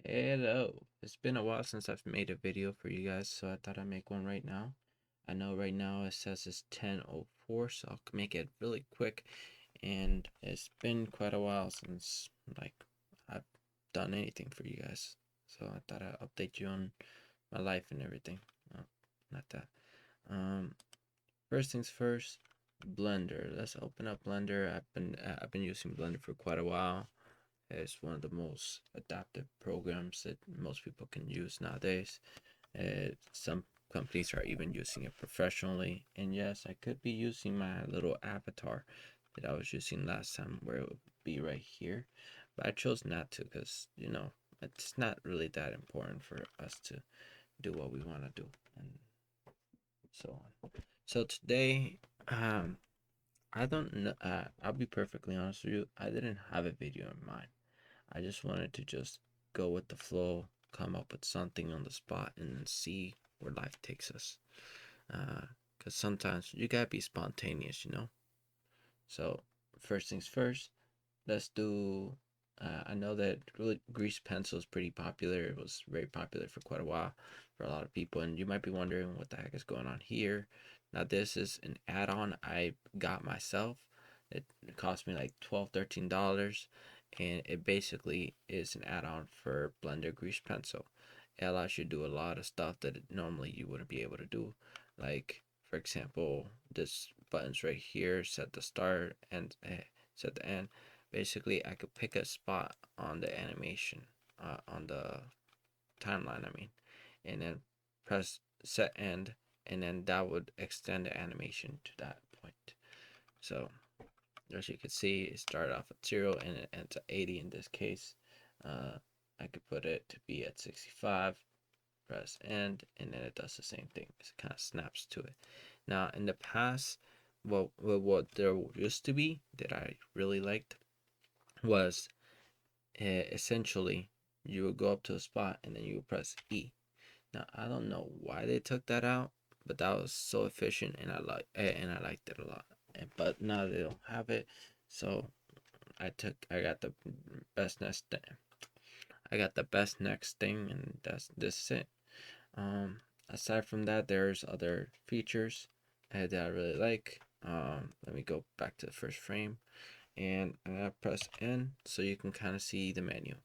Hello. It's been a while since I've made a video for you guys, so I thought I'd make one right now. I know right now it says it's 10:04, so I'll make it really quick. And it's been quite a while since I've done anything for you guys, so I thought I'd update you on my life and everything. No, not that. Um, First things first, Blender. Let's open up Blender. I've been using Blender for quite a while. It's one of the most adaptive programs that most people can use nowadays. Some companies are even using it professionally. And yes, I could be using my little avatar that I was using last time, where it would be right here. But I chose not to because, it's not really that important for us to do what we want to do and so on. So today, I don't know. I'll be perfectly honest with you. I didn't have a video in mind. I just wanted to just go with the flow, come up with something on the spot, and then see where life takes us. Because sometimes you gotta be spontaneous. So, first things first, let's do. I know that really grease pencil is pretty popular. It was very popular for quite a while for a lot of people, and you might be wondering what the heck is going on here. Now, this is an add-on I got myself. It cost me like $12, $13, and it basically is an add-on for Blender Grease Pencil. It allows you to do a lot of stuff that normally you wouldn't be able to do, like for example, this buttons right here set the start and set the end. Basically, I could pick a spot on the animation, on the timeline, and then press set end, and then that would extend the animation to that point. So, as you can see, it started off at 0 and it ends at 80 in this case. I could put it to be at 65, press end, and then it does the same thing. It kind of snaps to it. Now, in the past, what there used to be that I really liked was essentially you would go up to a spot and then you would press E. Now, I don't know why they took that out, but that was so efficient and I liked it a lot. But now they don't have it, so I got the best next I got the best next thing, and this is it. Aside from that, there's other features that I really like. Let me go back to the first frame, and I'm gonna press N so you can kind of see the menu.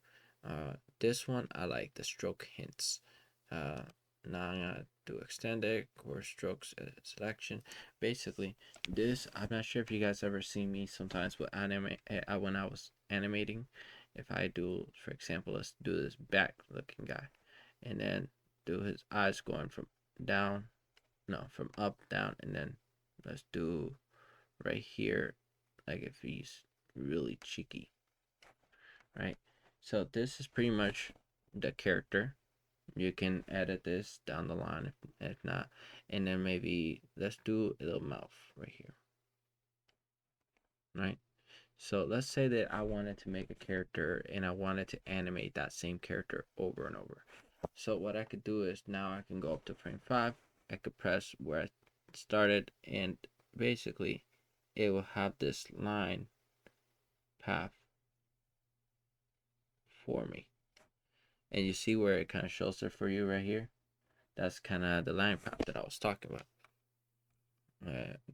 This one I like the stroke hints. Uh, Now I'm gonna do extended or strokes selection. Basically, this I'm not sure if you guys ever see me sometimes with when I was animating. If I do, for example, let's do this back looking guy, and then do his eyes going from down, no, from up, down, and then let's do right here, like if he's really cheeky, right? So this is pretty much the character. You can edit this down the line if not, and then maybe let's do a little mouth right here, right? So let's say that I wanted to make a character and I wanted to animate that same character over and over. So what I could do is now I can go up to frame 5. I could press where I started, and basically it will have this line path for me. And you see where it kind of shows it for you right here? That's kind of the line path that I was talking about.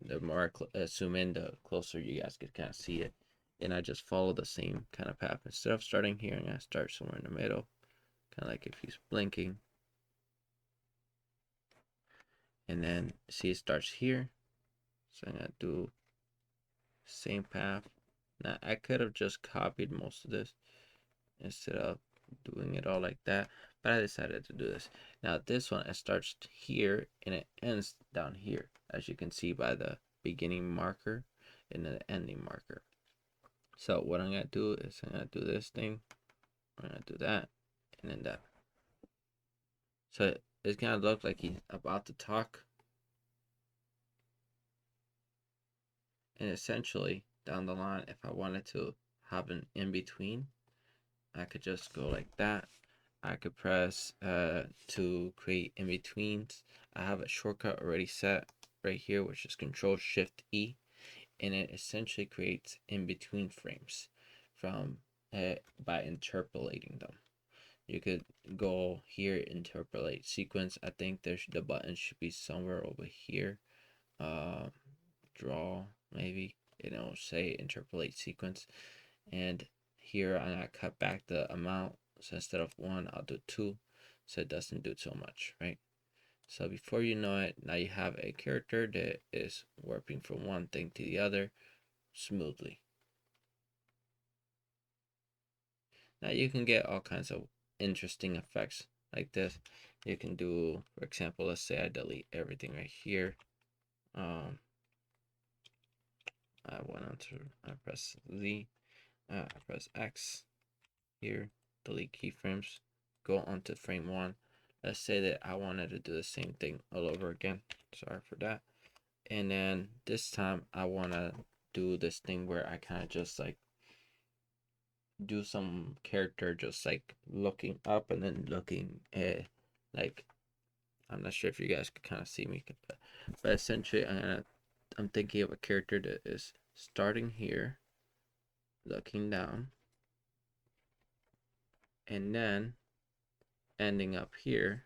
The more I zoom in, the closer you guys can kind of see it. And I just follow the same kind of path. Instead of starting here, I'm going to start somewhere in the middle. Kind of like if he's blinking. And then see it starts here. So I'm going to do same path. Now I could have just copied most of this instead of doing it all like that, but I decided to do this. Now this one, it starts here and it ends down here, as you can see by the beginning marker and the ending marker. So what I'm gonna do is I'm gonna do this thing, I'm gonna do that, and then that. So it's gonna look like he's about to talk, and essentially down the line, if I wanted to have an in between, I could just go like that. I could press to create in betweens. I have a shortcut already set right here, which is Control Shift E, and it essentially creates in between frames from by interpolating them. You could go here, interpolate sequence. I think the button should be somewhere over here. Uh, draw maybe, say interpolate sequence, and here I'm gonna cut back the amount. So instead of 1, I'll do 2, so it doesn't do so much, right? So before you know it, now you have a character that is warping from one thing to the other smoothly. Now you can get all kinds of interesting effects like this. You can do, for example, let's say I delete everything right here. I press Z, I press X here, delete keyframes, go onto frame 1. Let's say that I wanted to do the same thing all over again. Sorry for that. And then this time I want to do this thing where I kind of just like do some character just like looking up and then looking like, I'm not sure if you guys can kind of see me, but essentially I'm thinking of a character that is starting here, looking down, and then ending up here,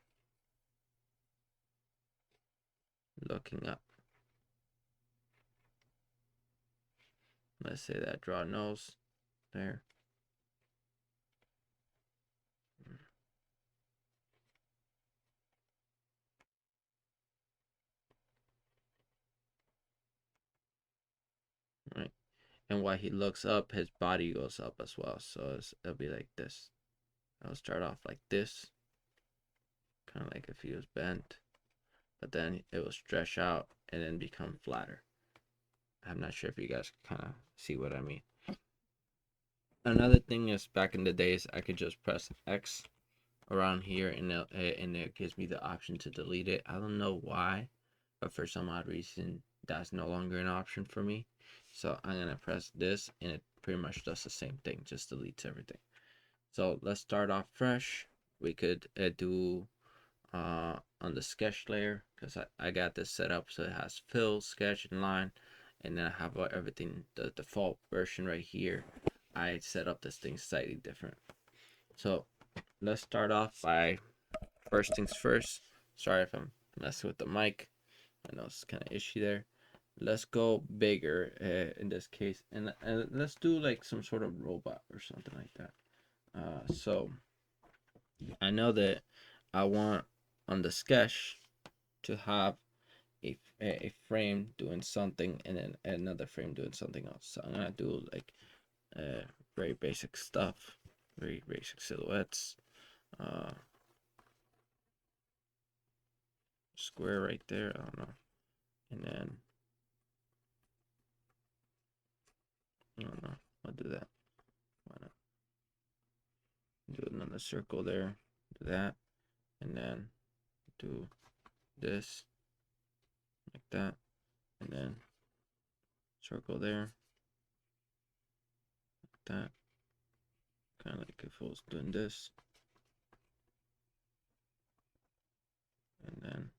looking up. Let's say that draw nose there. Right. And while he looks up, his body goes up as well. So it'll be like this. I'll start off like this, kind of like if he was bent, but then it will stretch out and then become flatter. I'm not sure if you guys kind of see what I mean. Another thing is, back in the days, I could just press X around here and it gives me the option to delete it. I don't know why, but for some odd reason, that's no longer an option for me. So I'm going to press this and it pretty much does the same thing, just deletes everything. So let's start off fresh. We could do on the sketch layer, because I got this set up so it has fill, sketch, and line, and then I have everything, the default version right here. I set up this thing slightly different. So let's start off by, first things first, sorry if I'm messing with the mic, I know it's kind of issue there. Let's go bigger in this case, and let's do like some sort of robot or something like that. So I know that I want on the sketch to have a frame doing something and then another frame doing something else. So I'm gonna do like very basic stuff, very basic silhouettes. Square right there, I don't know. And then I don't know, I'll do that. Why not? Do another circle there, do that, and then do this like that, and then circle there, like that. Kind of like if I was doing this, and then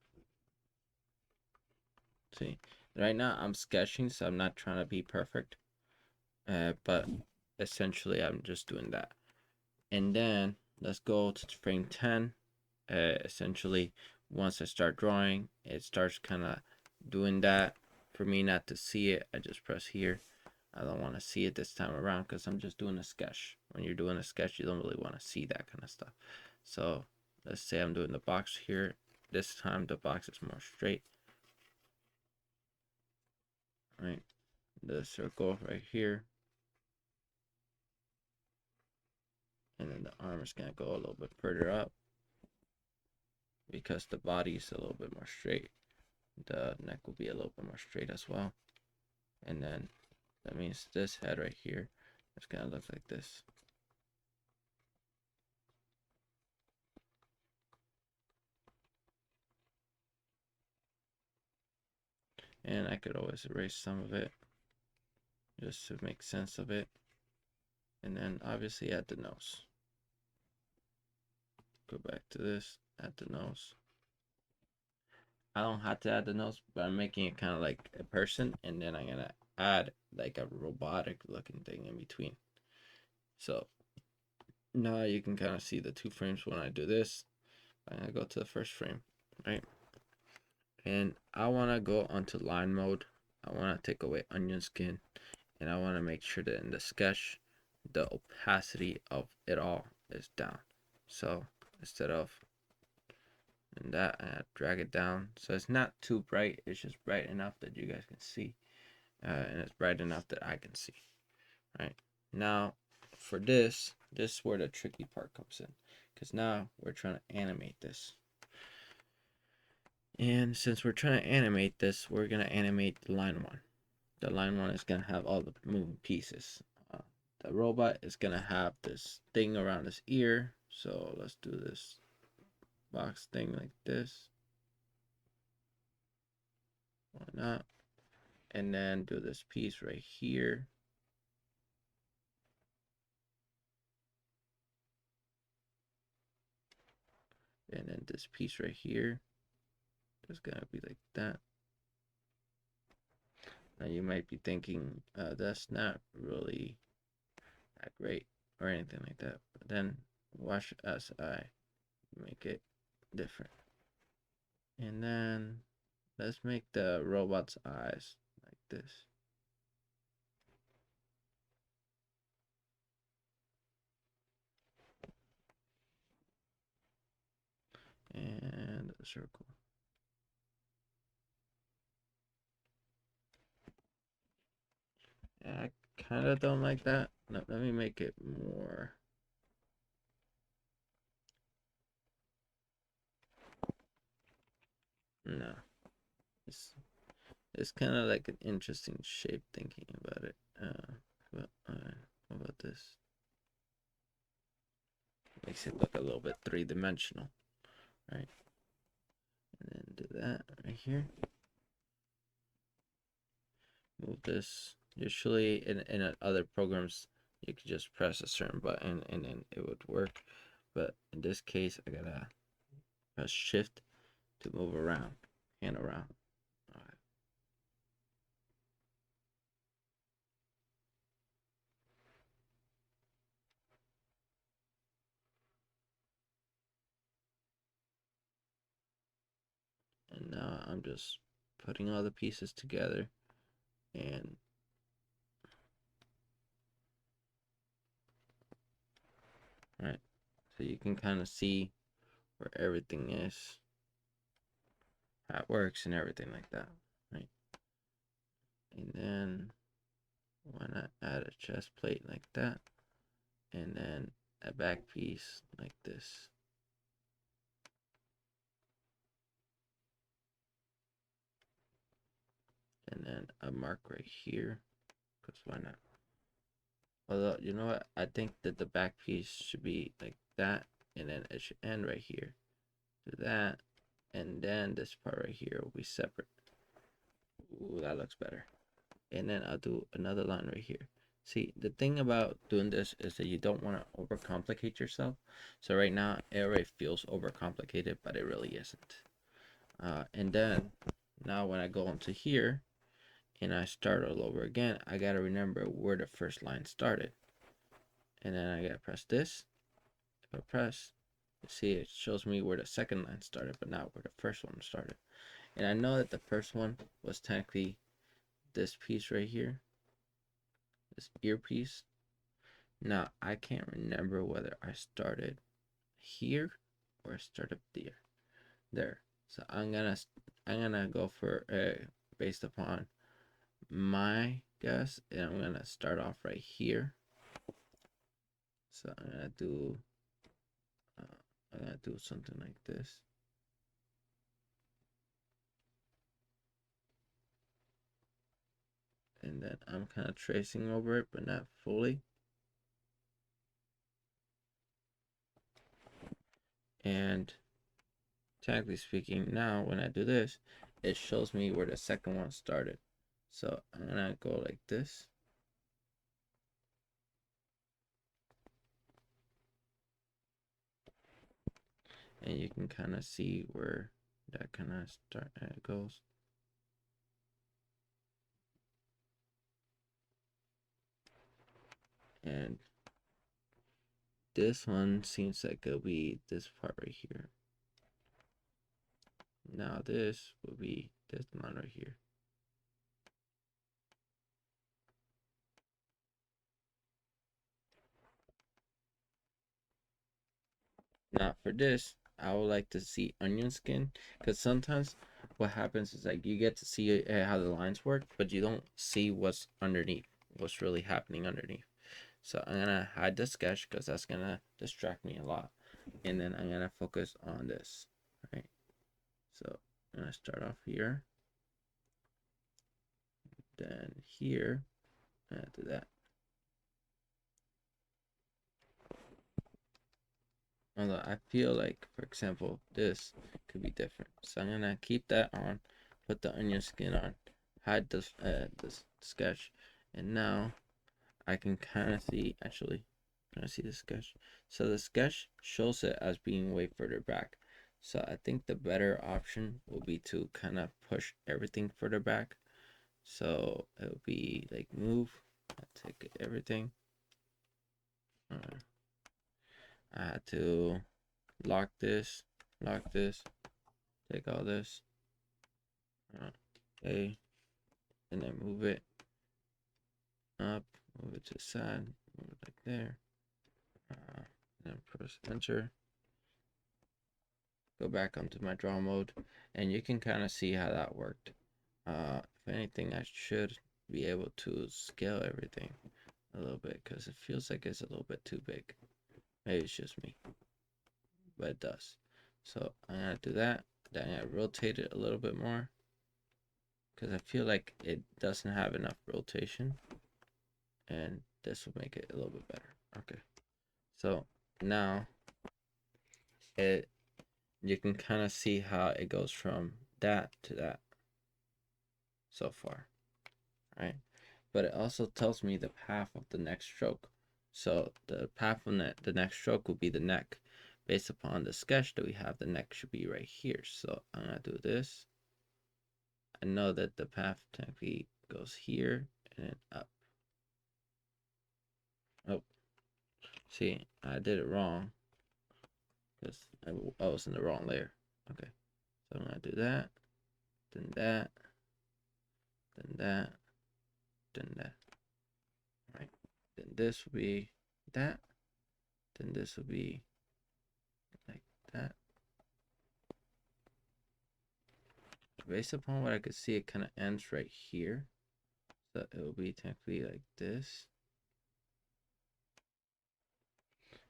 see. Right now I'm sketching, so I'm not trying to be perfect, but essentially I'm just doing that. And then let's go to frame 10. Essentially, once I start drawing, it starts kind of doing that. For me not to see it, I just press here. I don't want to see it this time around because I'm just doing a sketch. When you're doing a sketch, you don't really want to see that kind of stuff. So let's say I'm doing the box here. This time the box is more straight. Right, the circle right here, and then the arm is gonna go a little bit further up because the body is a little bit more straight. The neck will be a little bit more straight as well, and then that means this head right here is gonna look like this. And I could always erase some of it just to make sense of it. And then obviously add the nose. Go back to this, add the nose. I don't have to add the nose, but I'm making it kind of like a person, and then I'm gonna add like a robotic looking thing in between. So now you can kind of see the two frames. When I do this, I'm gonna go to the first frame, right? And I want to go onto line mode. I want to take away onion skin, and I want to make sure that in the sketch, the opacity of it all is down. So instead of in that, I drag it down so it's not too bright. It's just bright enough that you guys can see, and it's bright enough that I can see. Right now, for this is where the tricky part comes in, because now we're trying to animate this. And since we're trying to animate this, we're gonna animate the line one. The line one is gonna have all the moving pieces. The robot is gonna have this thing around his ear. So let's do this box thing like this. Why not? And then do this piece right here. And then this piece right here is gonna be like that. Now you might be thinking, that's not really that great or anything like that. But then watch as I make it different. And then let's make the robot's eyes like this. And a circle. Yeah, I kind of don't like that. Let me make it more. No, it's kind of like an interesting shape thinking about it. But how about this? Makes it look a little bit three-dimensional, right? And then do that right here. Move this. Usually in other programs, you could just press a certain button and then it would work. But in this case, I gotta press shift to move around and around. All right. And now I'm just putting all the pieces together, and right, so you can kind of see where everything is, how it works and everything like that, right? And then why not add a chest plate like that, and then a back piece like this. And then a mark right here, because why not? Although, you know what? I think that the back piece should be like that, and then it should end right here. Do that, and then this part right here will be separate. Ooh, that looks better. And then I'll do another line right here. See, the thing about doing this is that you don't want to overcomplicate yourself. So right now, it already feels overcomplicated, but it really isn't. And then, now when I go into here, and I start all over again, I gotta remember where the first line started. And then I gotta press this. If I press, you see it shows me where the second line started, but not where the first one started. And I know that the first one was technically this piece right here, this earpiece. Now I can't remember whether I started here or I started there. There. So I'm gonna go for based upon my guess, and I'm gonna start off right here. So I'm gonna do something like this. And then I'm kind of tracing over it, but not fully. And technically speaking, now when I do this, it shows me where the second one started. So I'm gonna go like this. And you can kind of see where that kind of goes. And this one seems like it'll be this part right here. Now this will be this line right here. Now for this, I would like to see onion skin, because sometimes what happens is like you get to see how the lines work, but you don't see what's underneath, what's really happening underneath. So I'm gonna hide the sketch because that's gonna distract me a lot, and then I'm gonna focus on this, right? So I'm gonna start off here, then here, and do that. Although I feel like, for example, this could be different. So I'm gonna keep that on, put the onion skin on, hide this sketch, and now I can kind of see, actually, can I see the sketch? So the sketch shows it as being way further back. So I think the better option will be to kind of push everything further back. So it will be like move, take everything. I had to lock this, take all this, okay, and then move it up, move it to the side, move it like there, then press enter, go back onto my draw mode, and you can kind of see how that worked. If anything, I should be able to scale everything a little bit because it feels like it's a little bit too big. Maybe it's just me, but it does. So I'm gonna do that. Then I rotate it a little bit more because I feel like it doesn't have enough rotation, and this will make it a little bit better. Okay, so now it you can kind of see how it goes from that to that so far, right? But it also tells me the path of the next stroke. So the path of the next stroke will be the neck. Based upon the sketch that we have, the neck should be right here. So I'm gonna do this. I know that the path technically goes here and then up. Oh, see, I did it wrong because I was in the wrong layer. Okay, so I'm gonna do that, then that, then that, then that. All right, then this will be that, then this will be like that. Based upon what I could see, it kind of ends right here. So it will be technically like this.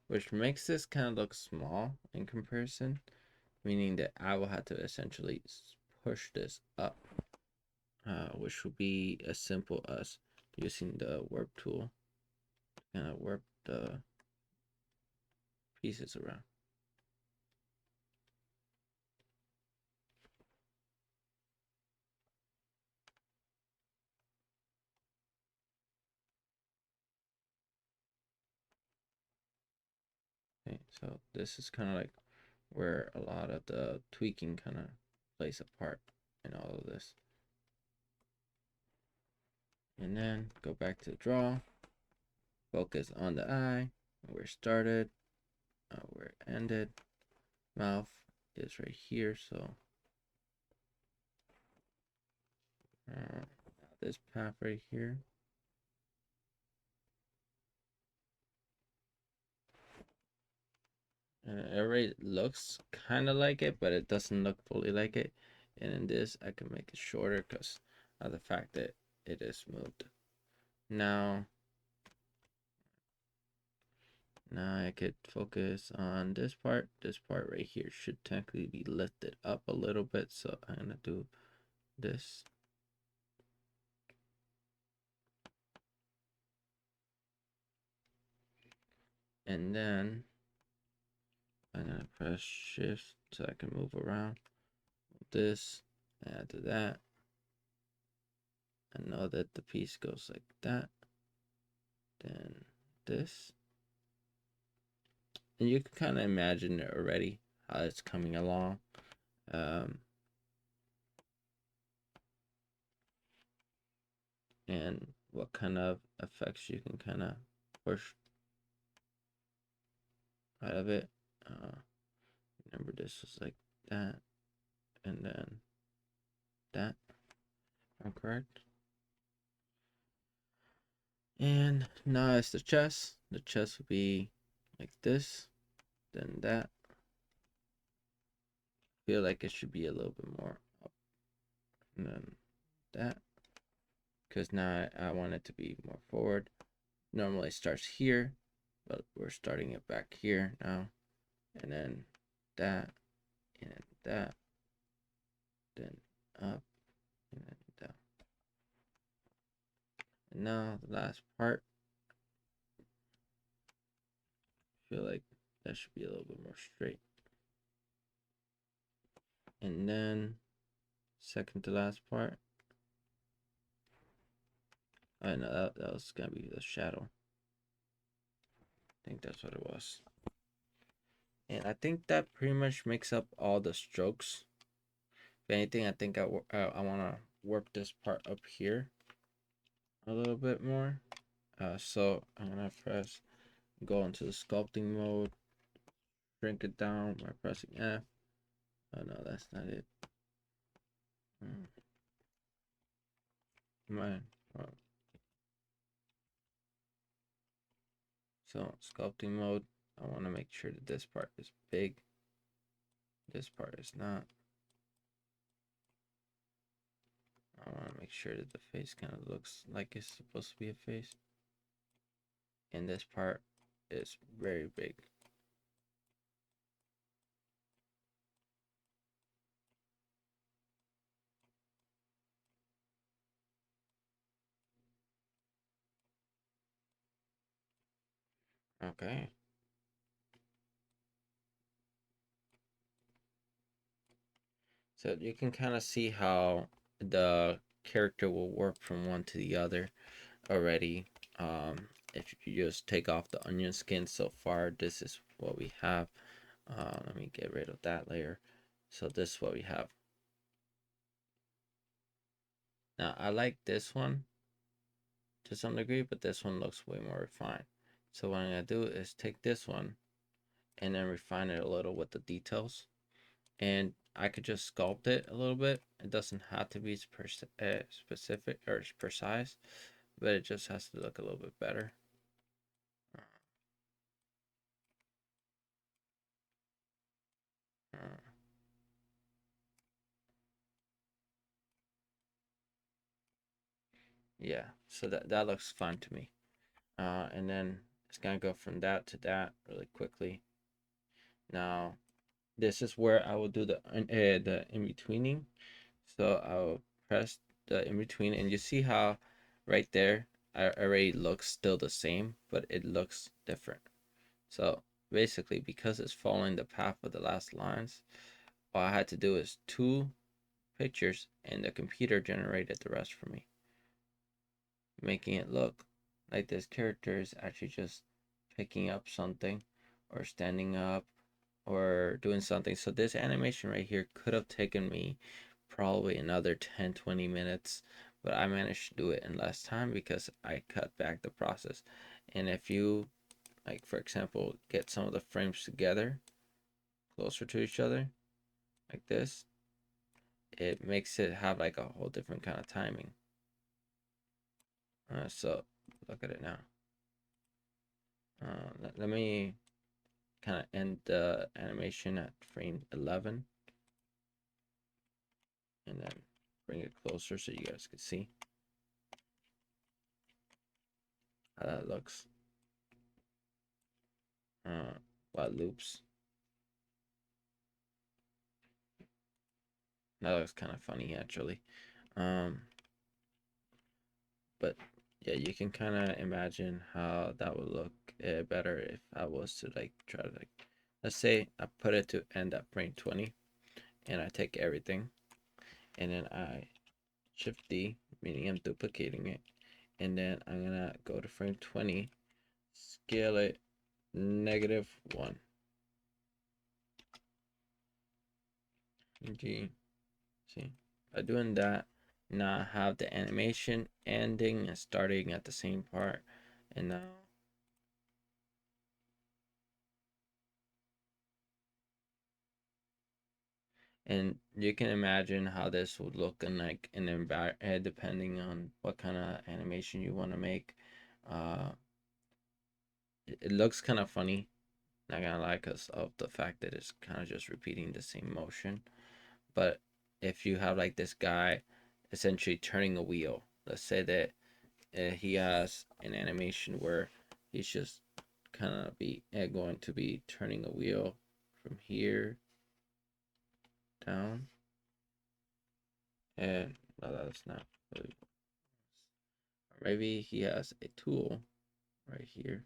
Which makes this kind of look small in comparison. Meaning that I will have to essentially push this up. Which will be as simple as using the warp tool. Kind of warp the pieces around. Okay, so this is kind of like where a lot of the tweaking kind of plays a part in all of this. And then go back to draw, focus on the eye, where it started, where it ended. Mouth is right here, so this path right here. It already looks kind of like it, but it doesn't look fully like it. And in this, I can make it shorter because of the fact that it is moved. Now I could focus on this part. This part right here should technically be lifted up a little bit. So I'm going to do this. And then I'm going to press shift so I can move around. This, add to that. I know that the piece goes like that. Then this. And you can kind of imagine it already, how it's coming along. And what kind of effects you can kind of push out of it. Remember this was like that, and then that. I'm correct. And now it's the chest. The chest will be like this, then that. Feel like it should be a little bit more up, and then that. Because now I want it to be more forward. Normally it starts here, but we're starting it back here now. And then that, and then that, then up, and then down. And now the last part, I feel like that should be a little bit more straight. And then second to last part, I know that was gonna be the shadow. I think that's what it was. And I think that pretty much makes up all the strokes. If anything, I think I want to warp this part up here a little bit more. So I'm going to go into the sculpting mode, shrink it down by pressing F. Oh no, that's not it. Man. So sculpting mode, I want to make sure that this part is big. This part is not. I want to make sure that the face kind of looks like it's supposed to be a face. And this part is very big. Okay. So you can kind of see how the character will work from one to the other already. If you just take off the onion skin so far, this is what we have. Let me get rid of that layer. So this is what we have. Now I like this one to some degree, but this one looks way more refined. So what I'm gonna do is take this one and then refine it a little with the details. And I could just sculpt it a little bit. It doesn't have to be specific or precise, but it just has to look a little bit better. Yeah, so that looks fine to me. And then it's gonna go from that to that really quickly. Now, this is where I will do the in betweening. So I'll press the in between, and you see how right there I already looks still the same, but it looks different. So basically, because it's following the path of the last lines, all I had to do is 2 pictures, and the computer generated the rest for me, making it look like this character is actually just picking up something or standing up or doing something. So this animation right here could have taken me probably another 10-20 minutes, but I managed to do it in less time because I cut back the process. And if you, like, for example, get some of the frames together closer to each other like this, it makes it have like a whole different kind of timing. So look at it now. Let me kind of end the animation at frame 11 and then bring it closer so you guys can see how that looks. While loops. That looks kind of funny actually. But yeah, you can kind of imagine how that would look better if I was to like try to like, let's say I put it to end at frame 20 and I take everything and then I shift D, meaning I'm duplicating it, and then I'm gonna go to frame 20, scale it -1. G, see, by doing that, now I have the animation ending and starting at the same part, and now And you can imagine how this would look in like an environment, depending on what kind of animation you want to make. Uh, it looks kind of funny, not gonna lie, because of the fact that it's kind of just repeating the same motion. But if you have like this guy essentially turning a wheel, let's say that he has an animation where he's just kind of going to be turning a wheel from here down, and well, that's not really. Maybe he has a tool right here.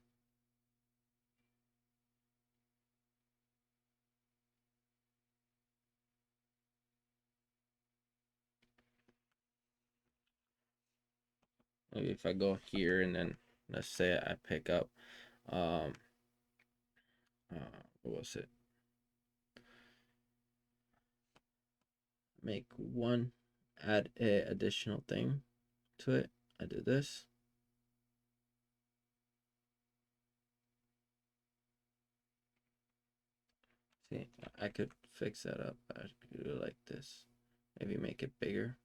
Maybe if I go here and then let's say I pick up um what was it? Make one, add a additional thing to it. I do this. See, I could fix that up. I could do it like this. Maybe make it bigger.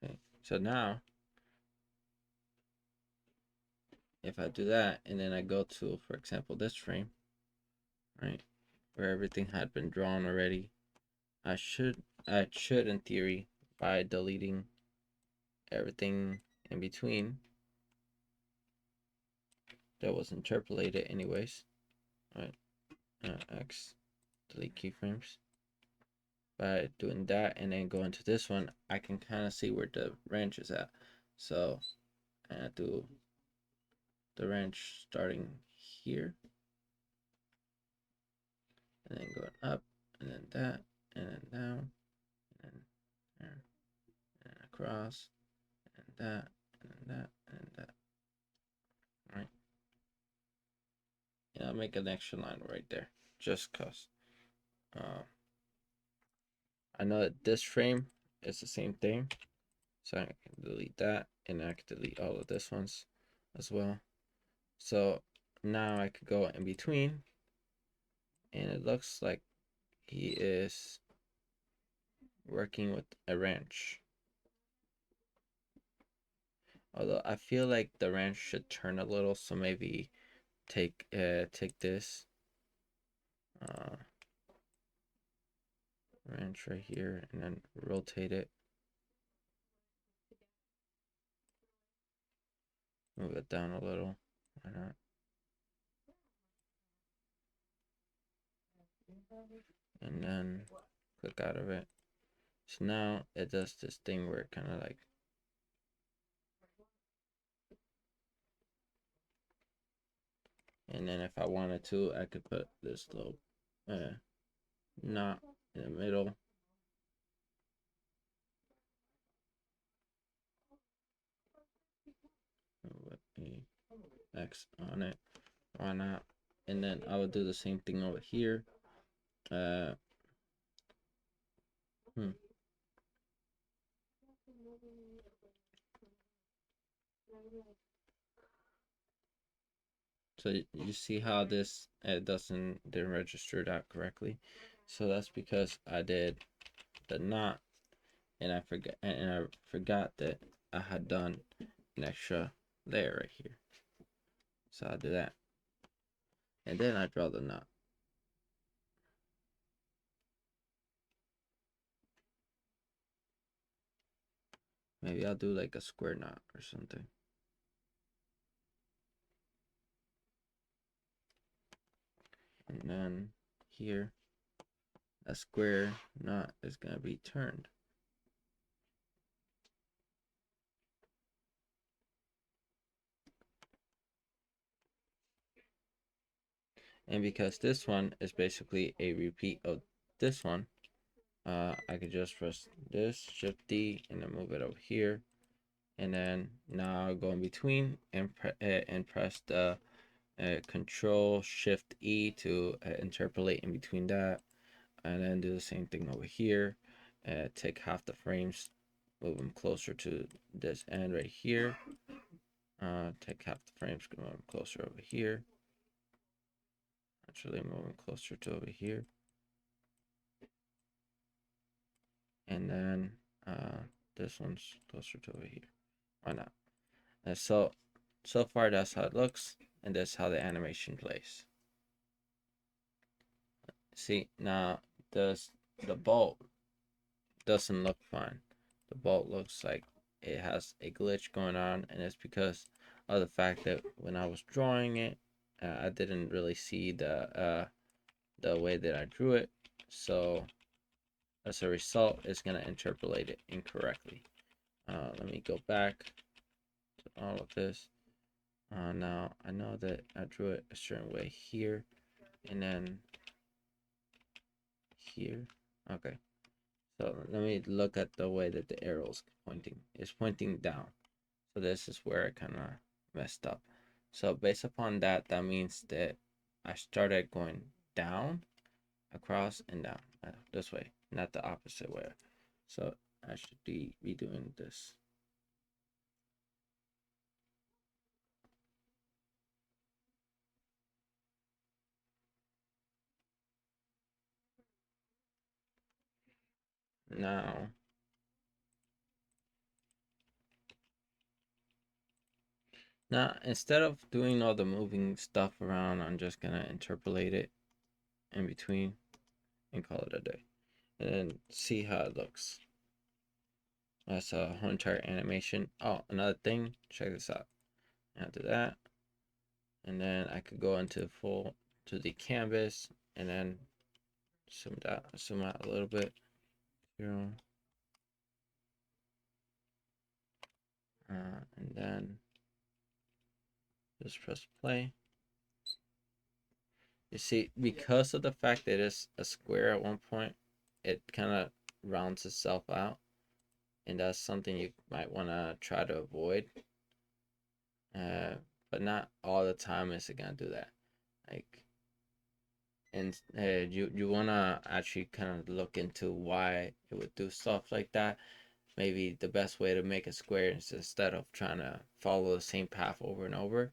Okay. So now, if I do that and then I go to, for example, this frame, right, where everything had been drawn already, I should in theory, by deleting everything in between that was interpolated anyways, right? X, delete keyframes. By doing that and then go into this one, I can kind of see where the wrench is at. So I do the wrench starting here and then going up and then that and then down and then there and then across and that and then that and then that. Right. And I'll make an extra line right there just cause I know that this frame is the same thing. So I can delete that and I can delete all of this ones as well. So now I could go in between and it looks like he is working with a wrench. Although I feel like the wrench should turn a little, so maybe take this uh, wrench right here and then rotate it. Move it down a little. Why not? And then click out of it. So now it does this thing where it kind of like and then if I wanted to, I could put this little knot in the middle. With a X on it. Why not? And then I would do the same thing over here. Uh, hmm. So you see how this it didn't register that correctly. So that's because I did the knot and I forgot that I had done an extra layer right here. So I do that. And then I draw the knot. Maybe I'll do like a square knot or something. And then here, a square knot is going to be turned. And because this one is basically a repeat of this one, I could just press this, Shift D, and then move it over here. And then now I'll go in between and press the Control Shift E to interpolate in between that. And then do the same thing over here. Take half the frames, move them closer to this end right here. Take half the frames, move them closer over here. Actually, move them closer to over here. And then this one's closer to over here. Why not? And so far that's how it looks, and that's how the animation plays. See, now does the bolt doesn't look fine. The bolt looks like it has a glitch going on, and it's because of the fact that when I was drawing it, I didn't really see the way that I drew it, so as a result, it's gonna interpolate it incorrectly. Let me go back to all of this. Now I know that I drew it a certain way here, and then here. Okay, so let me look at the way that the arrow's pointing. It's pointing down. So this is where I kind of messed up. So based upon that, that means that I started going down, across, and down this way, not the opposite way. So I should be doing this. Now instead of doing all the moving stuff around, I'm just gonna interpolate it in between and call it a day, and then see how it looks. That's a whole entire animation. Oh, another thing, check this out. After that, and then I could go into full to the canvas, and then zoom out a little bit. And then just press play. You see, because of the fact that it's a square at one point, it kind of rounds itself out, and that's something you might want to try to avoid. But not all the time is it gonna do that. Like, and you wanna actually kind of look into why it would do stuff like that. Maybe the best way to make a square is, instead of trying to follow the same path over and over,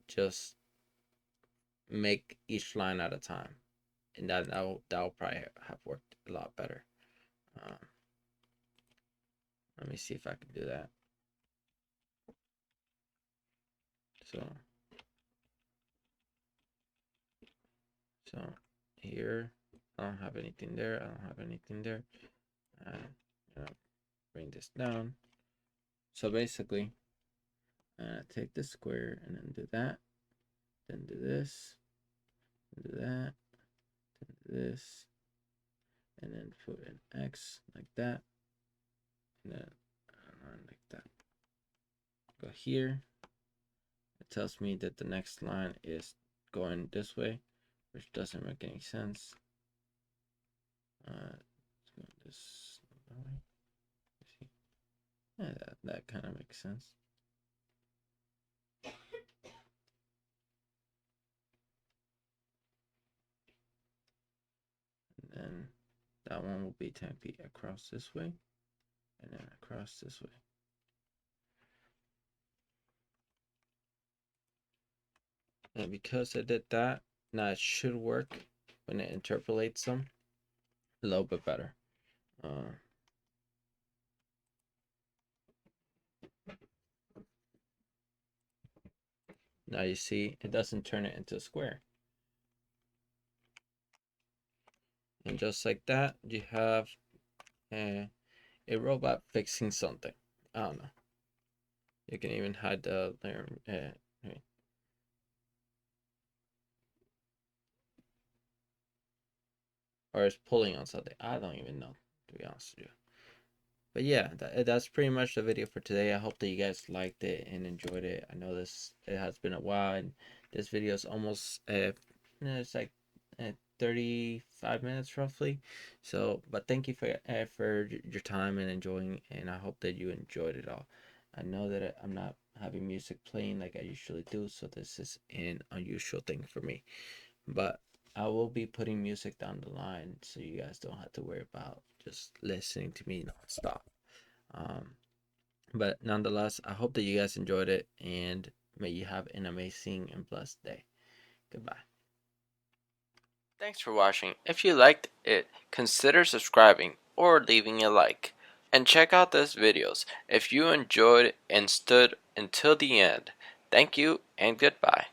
just make each line at a time, and that'll probably have worked a lot better. Um, Let me see if I can do that. So here, I don't have anything there. I don't have anything there. Bring this down. So basically, take this square and then do that, then do this, then do that, then do this, and then put an X like that, and then like that. Go here. It tells me that the next line is going this way, which doesn't make any sense. This way. See? Yeah, that kind of makes sense. And then that one will be 10 feet across this way, and then across this way. And because I did that, now it should work when it interpolates them a little bit better. Now you see it doesn't turn it into a square. And just like that, you have a robot fixing something. I don't know. You can even hide the layer. Or it's pulling on something. I don't even know, to be honest with you. But yeah, that's pretty much the video for today. I hope that you guys liked it and enjoyed it. I know it has been a while, and this video is almost it's like 35 minutes roughly. So, but thank you for your time and enjoying, and I hope that you enjoyed it all. I know that I'm not having music playing like I usually do, so this is an unusual thing for me. But I will be putting music down the line, so you guys don't have to worry about just listening to me nonstop. Um, But nonetheless, I hope that you guys enjoyed it, and may you have an amazing and blessed day. Goodbye. Thanks for watching. If you liked it, consider subscribing or leaving a like. And check out those videos if you enjoyed and stood until the end. Thank you and goodbye.